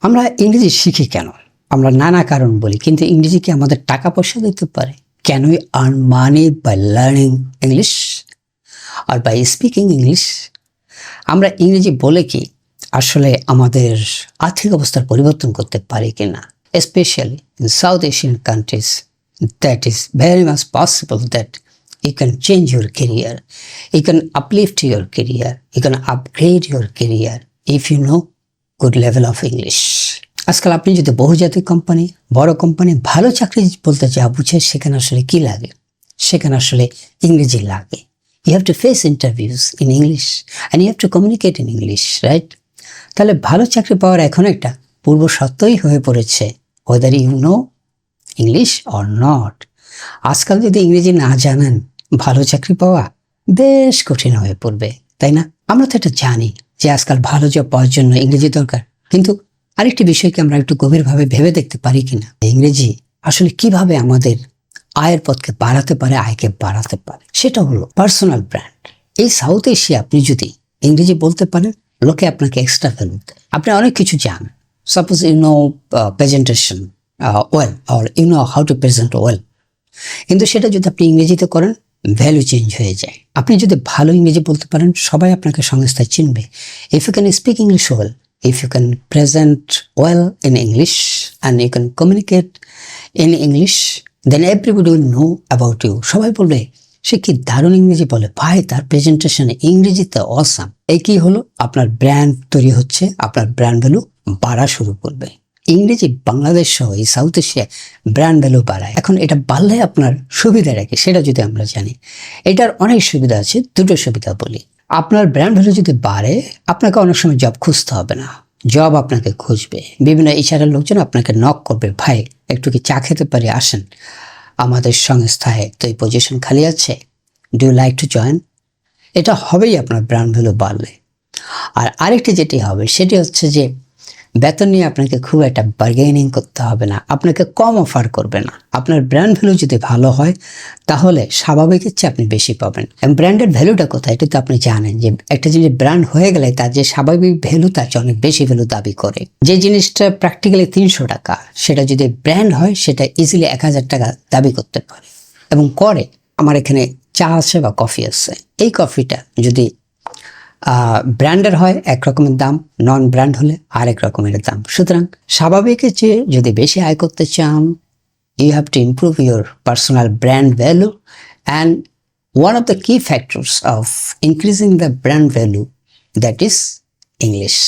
আমরা ইংরেজি শিখি কেন? আমরা নানা কারণ বলি, কিন্তু ইংরেজি কি আমাদের টাকা পয়সা দিতে পারে? Can we earn money by learning English আর বাই স্পিকিং ইংলিশ? আমরা ইংরেজি বলে কি আসলে আমাদের আর্থিক অবস্থার পরিবর্তন করতে পারি কিনা? Especially in South Asian countries, that is very much possible that you can change your career, you can uplift your career, you can upgrade your career if you know good level of English. আজকাল আপনি যদি বহুজাতিক company, বড় company, ভালো চাকরি বলতে যা বুঝে, সেখানে আসলে কি লাগে? সেখানে আসলে ইংরেজি লাগে। You have to face interviews in English and you have to communicate in English, right? তাহলে ভালো চাকরি পাওয়ার এখন একটা পূর্ব শর্তই হয়ে পড়েছে whether you know English or not. আজকাল যদি ইংরেজি না জানেন, ভালো চাকরি পাওয়া বেশ কঠিন হয়ে পড়বে, তাই না? আমরা তো এটা জানি যে আজকাল ভালো জব পাওয়ার জন্য ইংরেজি দরকার, কিন্তু আরেকটি বিষয়কে আমরা একটু গভীরভাবে ভেবে দেখতে পারি কিনা, ইংরেজি আসলে কিভাবে আমাদের আয়ের পথকে বাড়াতে পারে, আয়কে বাড়াতে পারে। সেটা হলো পার্সোনাল ব্র্যান্ড। এই সাউথ এশিয়া আপনি যদি ইংরেজি বলতে পারেন, লোকে আপনাকে এক্সট্রা ভ্যালু দেয়। আপনি অনেক কিছু জানেন, suppose you know presentation well or you know how to present well, কিন্তু সেটা যদি আপনি ইংরেজিতে করেন, ভ্যালু চেঞ্জ হয়ে যায়। আপনি যদি ভালো ইংরেজি বলতে পারেন, সবাই আপনাকে সংস্থায় চিনবে। If you can speak English well, if you can present well in English and you can communicate in English, then everybody will know about you. সবাই বলবে সে কি দারুণ ইংরেজি বলে, ভাই তার প্রেজেন্টেশনে ইংরেজিতে অসাম। এই কি হলো, আপনার ব্র্যান্ড তৈরি হচ্ছে, আপনার ব্র্যান্ড ভ্যালু বাড়া শুরু করবে। ইংরেজি বাংলাদেশ সহ এই সাউথ এশিয়ায় ব্র্যান্ড ভ্যালু বাড়ায়। এখন এটা বাড়লে আপনার সুবিধা রাখে, সেটা যদি আমরা জানি। এটার অনেক সুবিধা আছে, দুটো সুবিধা বলি। আপনার ব্র্যান্ড ভ্যালু যদি বাড়ে, আপনাকে অনেক সময় জব খুঁজতে হবে না, জব আপনাকে খুঁজবে। বিভিন্ন ইশারার লোকজন আপনাকে নক করবে, ভাই একটু কি চা খেতে পারি, আসেন আমাদের সংস্থায় তো এই পজিশন খালি আছে, do you like to join? এটা হবেই আপনার ব্র্যান্ড ভ্যালু বাড়লে। আর আরেকটি যেটি হবে সেটি হচ্ছে যে বেতন নিয়ে আপনাকে খুব একটা বার্গেনিং করতে হবে না, আপনাকে কম অফার করবে না। আপনার ব্র্যান্ড ভ্যালু যদি ভালো হয়, তাহলে স্বাভাবিকের চেয়ে আপনি বেশি পাবেন। এবং ব্র্যান্ডের ভ্যালুটা কোথায়, এটা তো আপনি জানেন যে একটা জিনিস ব্র্যান্ড হয়ে গেলে তার যে স্বাভাবিক ভ্যালু, তার চেয়ে অনেক বেশি ভ্যালু দাবি করে। যে জিনিসটা প্র্যাকটিক্যালি 300 টাকা, সেটা যদি ব্র্যান্ড হয়, সেটা ইজিলি 1000 টাকা দাবি করতে পারে এবং করে। আমার এখানে চা আছে বা কফি আছে, এই কফিটা যদি ব্র্যান্ডের হয় এক রকমের দাম, নন ব্র্যান্ড হলে আরেক রকমের দাম। সুতরাং স্বাভাবিকের চেয়ে যদি বেশি আয় করতে চান, you have to improve your personal brand value, and one of the key factors of increasing the brand value, that is English.